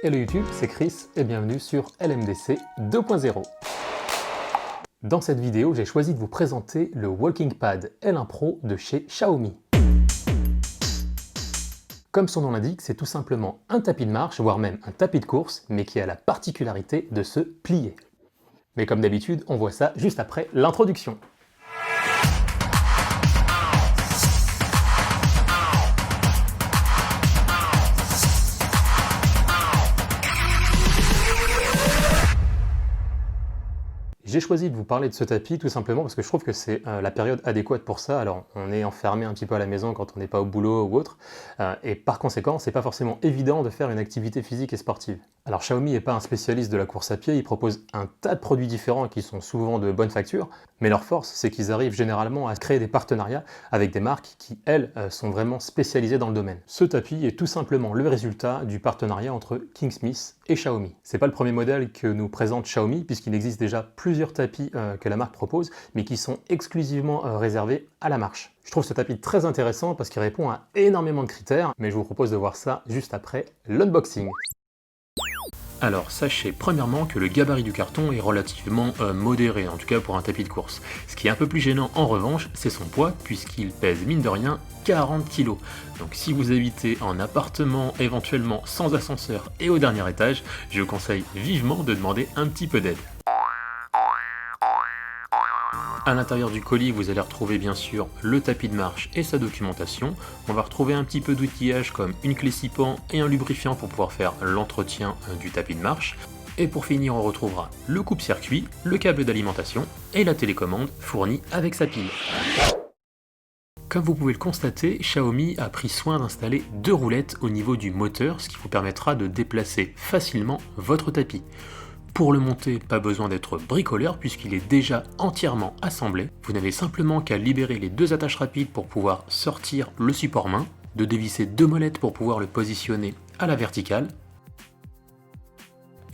Hello YouTube, c'est Chris et bienvenue sur LMDC 2.0. Dans cette vidéo, j'ai choisi de vous présenter le Walking Pad L1 Pro de chez Xiaomi. Comme son nom l'indique, c'est tout simplement un tapis de marche, voire même un tapis de course, mais qui a la particularité de se plier. Mais comme d'habitude, on voit ça juste après l'introduction. J'ai choisi de vous parler de ce tapis tout simplement parce que je trouve que c'est la période adéquate pour ça. Alors on est enfermé un petit peu à la maison quand on n'est pas au boulot ou autre, et par conséquent c'est pas forcément évident de faire une activité physique et sportive. Alors Xiaomi n'est pas un spécialiste de la course à pied, il propose un tas de produits différents qui sont souvent de bonne facture, mais leur force c'est qu'ils arrivent généralement à créer des partenariats avec des marques qui elles sont vraiment spécialisées dans le domaine. Ce tapis est tout simplement le résultat du partenariat entre Kingsmith et Xiaomi. C'est pas le premier modèle que nous présente Xiaomi puisqu'il existe déjà plusieurs tapis que la marque propose, mais qui sont exclusivement réservés à la marche. Je trouve ce tapis très intéressant parce qu'il répond à énormément de critères, mais je vous propose de voir ça juste après l'unboxing. Alors sachez premièrement que le gabarit du carton est relativement modéré, en tout cas pour un tapis de course. Ce qui est un peu plus gênant en revanche, c'est son poids, puisqu'il pèse mine de rien 40 kg. Donc si vous habitez en appartement éventuellement sans ascenseur et au dernier étage, je vous conseille vivement de demander un petit peu d'aide. À l'intérieur du colis, vous allez retrouver bien sûr le tapis de marche et sa documentation. On va retrouver un petit peu d'outillage comme une clé scipan et un lubrifiant pour pouvoir faire l'entretien du tapis de marche. Et pour finir, on retrouvera le coupe-circuit, le câble d'alimentation et la télécommande fournie avec sa pile. Comme vous pouvez le constater, Xiaomi a pris soin d'installer deux roulettes au niveau du moteur, ce qui vous permettra de déplacer facilement votre tapis. Pour le monter, pas besoin d'être bricoleur puisqu'il est déjà entièrement assemblé. Vous n'avez simplement qu'à libérer les deux attaches rapides pour pouvoir sortir le support main, de dévisser deux molettes pour pouvoir le positionner à la verticale.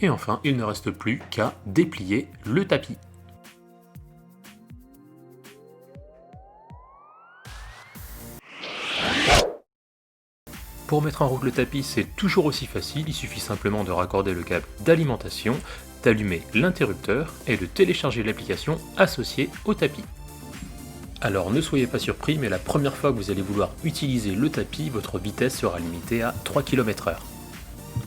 Et enfin, il ne reste plus qu'à déplier le tapis. Pour mettre en route le tapis, c'est toujours aussi facile, il suffit simplement de raccorder le câble d'alimentation, d'allumer l'interrupteur et de télécharger l'application associée au tapis. Alors ne soyez pas surpris, mais la première fois que vous allez vouloir utiliser le tapis, votre vitesse sera limitée à 3 km/h.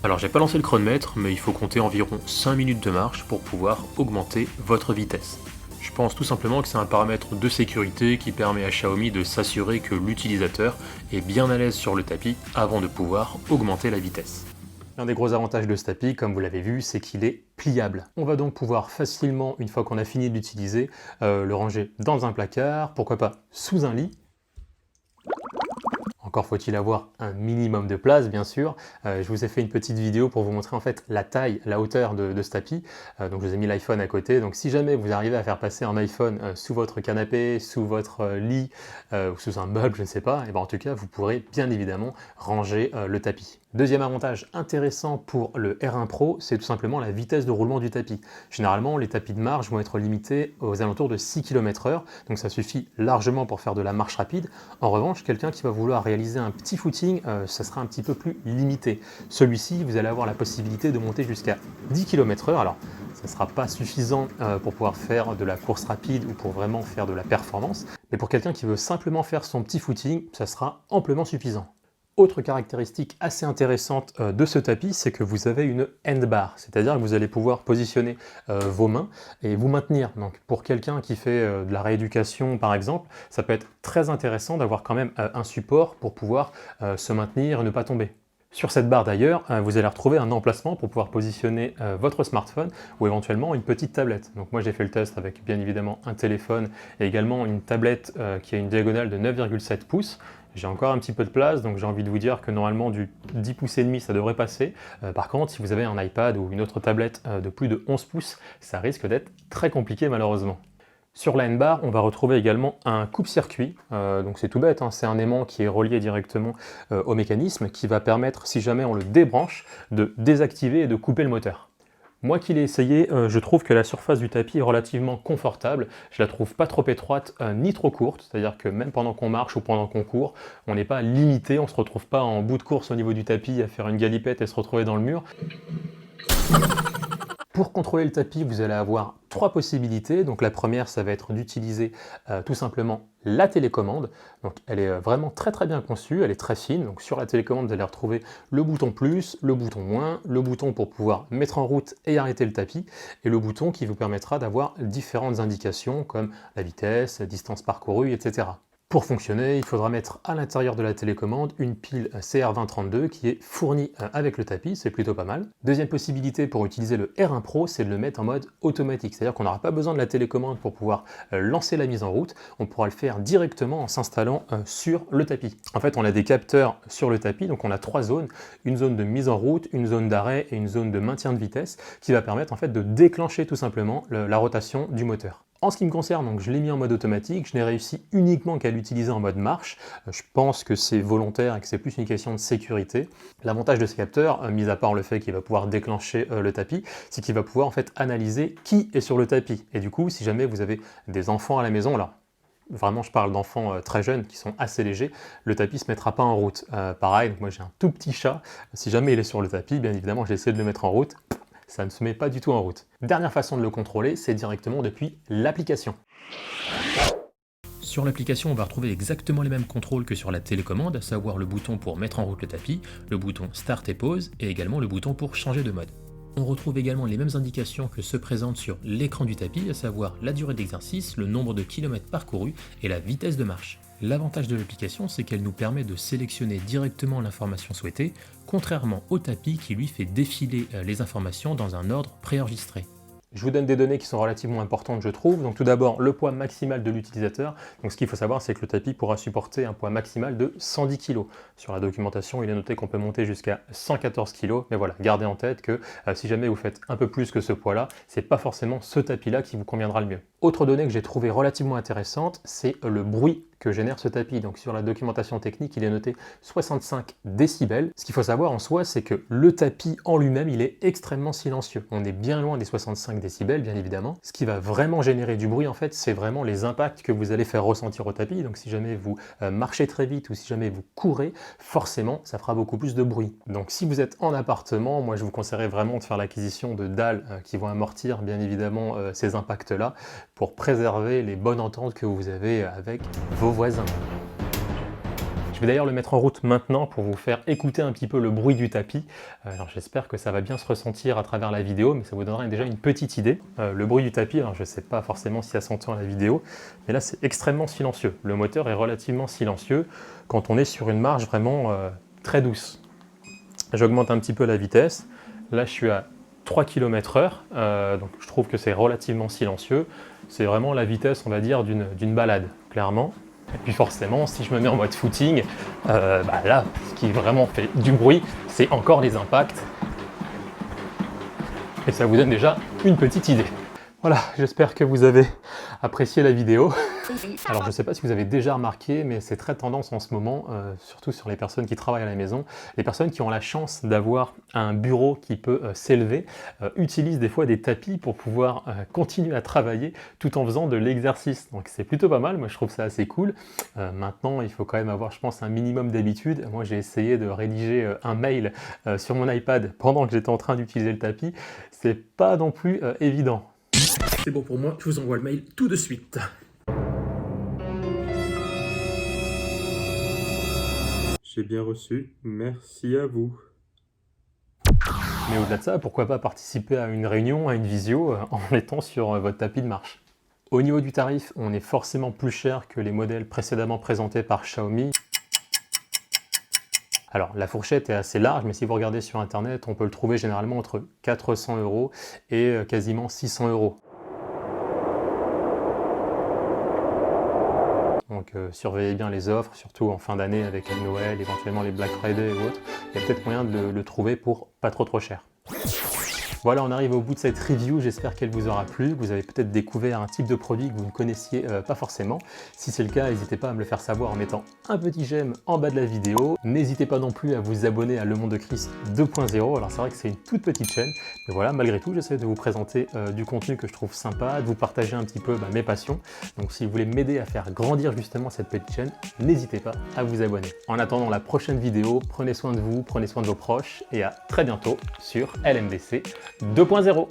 Alors j'ai pas lancé le chronomètre, mais il faut compter environ 5 minutes de marche pour pouvoir augmenter votre vitesse. Je pense tout simplement que c'est un paramètre de sécurité qui permet à Xiaomi de s'assurer que l'utilisateur est bien à l'aise sur le tapis avant de pouvoir augmenter la vitesse. L'un des gros avantages de ce tapis, comme vous l'avez vu, c'est qu'il est pliable. On va donc pouvoir facilement, une fois qu'on a fini de l'utiliser, le ranger dans un placard, pourquoi pas sous un lit. Encore faut-il avoir un minimum de place, bien sûr. Je vous ai fait une petite vidéo pour vous montrer en fait la taille, la hauteur de ce tapis. Donc je vous ai mis l'iPhone à côté. Donc si jamais vous arrivez à faire passer un iPhone sous votre canapé, sous votre lit ou sous un meuble, je ne sais pas, et ben en tout cas vous pourrez bien évidemment ranger le tapis. Deuxième avantage intéressant pour le R1 Pro, c'est tout simplement la vitesse de roulement du tapis. Généralement, les tapis de marche vont être limités aux alentours de 6 km/h, donc ça suffit largement pour faire de la marche rapide. En revanche, quelqu'un qui va vouloir réaliser un petit footing, ça sera un petit peu plus limité. Celui-ci, vous allez avoir la possibilité de monter jusqu'à 10 km/h. Alors, ça ne sera pas suffisant pour pouvoir faire de la course rapide ou pour vraiment faire de la performance, mais pour quelqu'un qui veut simplement faire son petit footing, ça sera amplement suffisant. Autre caractéristique assez intéressante de ce tapis, c'est que vous avez une handbar, c'est-à-dire que vous allez pouvoir positionner vos mains et vous maintenir. Donc pour quelqu'un qui fait de la rééducation par exemple, ça peut être très intéressant d'avoir quand même un support pour pouvoir se maintenir et ne pas tomber. Sur cette barre d'ailleurs, vous allez retrouver un emplacement pour pouvoir positionner votre smartphone ou éventuellement une petite tablette. Donc moi j'ai fait le test avec bien évidemment un téléphone et également une tablette qui a une diagonale de 9,7 pouces. J'ai encore un petit peu de place, donc j'ai envie de vous dire que normalement du 10 pouces et demi ça devrait passer. Par contre, si vous avez un iPad ou une autre tablette de plus de 11 pouces, ça risque d'être très compliqué malheureusement. Sur la handbar, on va retrouver également un coupe-circuit, donc c'est tout bête, hein, c'est un aimant qui est relié directement au mécanisme qui va permettre, si jamais on le débranche, de désactiver et de couper le moteur. Moi qui l'ai essayé, je trouve que la surface du tapis est relativement confortable. Je la trouve pas trop étroite, ni trop courte. C'est-à-dire que même pendant qu'on marche ou pendant qu'on court, on n'est pas limité, on se retrouve pas en bout de course au niveau du tapis à faire une galipette et se retrouver dans le mur. Pour contrôler le tapis, vous allez avoir trois possibilités. Donc la première, ça va être d'utiliser tout simplement la télécommande. Donc elle est vraiment très bien conçue, elle est très fine. Donc sur la télécommande, vous allez retrouver le bouton plus, le bouton moins, le bouton pour pouvoir mettre en route et arrêter le tapis, et le bouton qui vous permettra d'avoir différentes indications comme la vitesse, la distance parcourue, etc. Pour fonctionner, il faudra mettre à l'intérieur de la télécommande une pile CR2032 qui est fournie avec le tapis, c'est plutôt pas mal. Deuxième possibilité pour utiliser le R1 Pro, c'est de le mettre en mode automatique, c'est-à-dire qu'on n'aura pas besoin de la télécommande pour pouvoir lancer la mise en route, on pourra le faire directement en s'installant sur le tapis. En fait, on a des capteurs sur le tapis, donc on a trois zones, une zone de mise en route, une zone d'arrêt et une zone de maintien de vitesse, qui va permettre en fait de déclencher tout simplement la rotation du moteur. En ce qui me concerne, donc je l'ai mis en mode automatique, je n'ai réussi uniquement qu'à l'utiliser en mode marche. Je pense que c'est volontaire et que c'est plus une question de sécurité. L'avantage de ce capteur, mis à part le fait qu'il va pouvoir déclencher le tapis, c'est qu'il va pouvoir en fait analyser qui est sur le tapis. Et du coup, si jamais vous avez des enfants à la maison, là, vraiment je parle d'enfants très jeunes qui sont assez légers, le tapis ne se mettra pas en route. Pareil, donc moi j'ai un tout petit chat, si jamais il est sur le tapis, bien évidemment j'ai essayé de le mettre en route, ça ne se met pas du tout en route. Dernière façon de le contrôler, c'est directement depuis l'application. Sur l'application, on va retrouver exactement les mêmes contrôles que sur la télécommande, à savoir le bouton pour mettre en route le tapis, le bouton Start et Pause, et également le bouton pour changer de mode. On retrouve également les mêmes indications que se présentent sur l'écran du tapis, à savoir la durée d'exercice, le nombre de kilomètres parcourus et la vitesse de marche. L'avantage de l'application, c'est qu'elle nous permet de sélectionner directement l'information souhaitée, contrairement au tapis qui lui fait défiler les informations dans un ordre préenregistré. Je vous donne des données qui sont relativement importantes, je trouve. Donc tout d'abord, le poids maximal de l'utilisateur. Donc ce qu'il faut savoir, c'est que le tapis pourra supporter un poids maximal de 110 kg. Sur la documentation, il est noté qu'on peut monter jusqu'à 114 kg. Mais voilà, gardez en tête que si jamais vous faites un peu plus que ce poids-là, c'est pas forcément ce tapis-là qui vous conviendra le mieux. Autre donnée que j'ai trouvée relativement intéressante, c'est le bruit que génère ce tapis. Donc sur la documentation technique, il est noté 65 décibels. Ce qu'il faut savoir en soi, c'est que le tapis en lui-même, il est extrêmement silencieux. On est bien loin des 65 décibels, bien évidemment. Ce qui va vraiment générer du bruit, en fait, c'est vraiment les impacts que vous allez faire ressentir au tapis. Donc si jamais vous marchez très vite ou si jamais vous courez, forcément, ça fera beaucoup plus de bruit. Donc si vous êtes en appartement, moi je vous conseillerais vraiment de faire l'acquisition de dalles qui vont amortir, bien évidemment, ces impacts-là, pour préserver les bonnes ententes que vous avez avec vos voisins. Je vais d'ailleurs le mettre en route maintenant pour vous faire écouter un petit peu le bruit du tapis. Alors j'espère que ça va bien se ressentir à travers la vidéo, mais ça vous donnera déjà une petite idée. Le bruit du tapis, alors je ne sais pas forcément si ça s'entend à la vidéo, mais là c'est extrêmement silencieux. Le moteur est relativement silencieux quand on est sur une marche vraiment très douce. J'augmente un petit peu la vitesse. Là je suis à 3 km/h, donc je trouve que c'est relativement silencieux. C'est vraiment la vitesse, on va dire, d'une balade, clairement. Et puis forcément, si je me mets en mode footing, là, ce qui vraiment fait du bruit, c'est encore les impacts. Et ça vous donne déjà une petite idée. Voilà, j'espère que vous avez apprécié la vidéo. Alors je ne sais pas si vous avez déjà remarqué, mais c'est très tendance en ce moment, surtout sur les personnes qui travaillent à la maison. Les personnes qui ont la chance d'avoir un bureau qui peut s'élever utilisent des fois des tapis pour pouvoir continuer à travailler tout en faisant de l'exercice. Donc c'est plutôt pas mal, moi je trouve ça assez cool. Maintenant, il faut quand même avoir, je pense, un minimum d'habitude. Moi j'ai essayé de rédiger un mail sur mon iPad pendant que j'étais en train d'utiliser le tapis. C'est pas non plus évident. C'est bon pour moi, je vous envoie le mail tout de suite. J'ai bien reçu, merci à vous. Mais au-delà de ça, pourquoi pas participer à une réunion, à une visio, en étant sur votre tapis de marche. Au niveau du tarif, on est forcément plus cher que les modèles précédemment présentés par Xiaomi. Alors, la fourchette est assez large, mais si vous regardez sur Internet, on peut le trouver généralement entre 400 € et quasiment 600 €. Donc surveillez bien les offres, surtout en fin d'année avec Noël, éventuellement les Black Friday et autres. Il y a peut-être moyen de le trouver pour pas trop cher. Voilà, on arrive au bout de cette review, j'espère qu'elle vous aura plu, vous avez peut-être découvert un type de produit que vous ne connaissiez pas forcément. Si c'est le cas, n'hésitez pas à me le faire savoir en mettant un petit j'aime en bas de la vidéo. N'hésitez pas non plus à vous abonner à Le Monde de Chris 2.0, alors c'est vrai que c'est une toute petite chaîne, mais voilà, malgré tout, j'essaie de vous présenter du contenu que je trouve sympa, de vous partager un petit peu mes passions. Donc si vous voulez m'aider à faire grandir justement cette petite chaîne, n'hésitez pas à vous abonner. En attendant la prochaine vidéo, prenez soin de vous, prenez soin de vos proches et à très bientôt sur LMDC 2.0.